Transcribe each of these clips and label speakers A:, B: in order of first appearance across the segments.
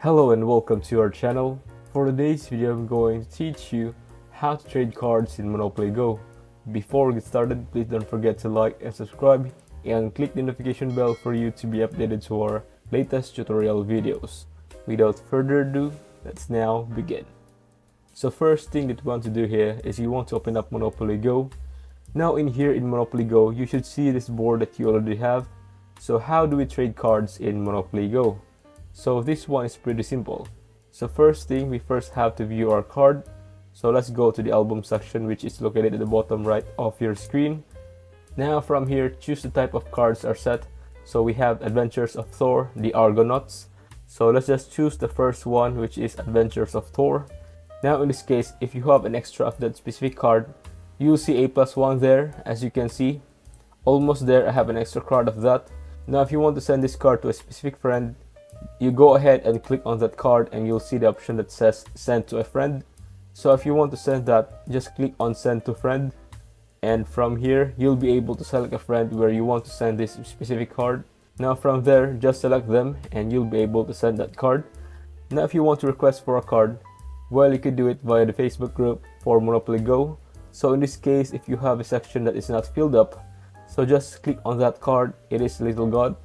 A: Hello and welcome to our channel. For today's video, I'm going to teach you how to trade cards in Monopoly Go. Before we get started, please don't forget to like and subscribe and click the notification bell for you to be updated to our latest tutorial videos. Without further ado, let's now begin. So first thing that you want to do here is you want to open up Monopoly Go. Now in Monopoly Go, you should see this board that you already have. So how do we trade cards in Monopoly Go? So this one is pretty simple. So first thing, we first have to view our card. So let's go to the album section, which is located at the bottom right of your screen. Now from here, choose the type of cards are set. So we have Adventures of Thor, the Argonauts. So let's just choose the first one, which is Adventures of Thor. Now in this case, if you have an extra of that specific card, you'll see A+1 there. As you can see, almost there, I have an extra card of that. Now if you want to send this card to a specific friend, you go ahead and click on that card and you'll see the option that says send to a friend. So if you want to send that, just click on send to friend, and from here you'll be able to select a friend where you want to send this specific card. Now from there, just select them and you'll be able to send that card. Now if you want to request for a card, well, you could do it via the Facebook group for Monopoly Go. So in this case, if you have a section that is not filled up, so just click on that card. It is Little God.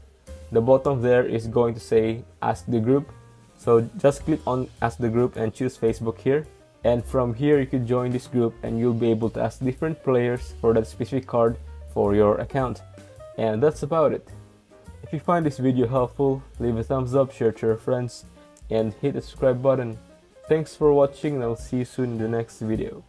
A: The bottom there is going to say ask the group. So just click on ask the group and choose Facebook here. And from here you can join this group and you'll be able to ask different players for that specific card for your account. And that's about it. If you find this video helpful, leave a thumbs up, share to your friends, and hit the subscribe button. Thanks for watching, and I'll see you soon in the next video.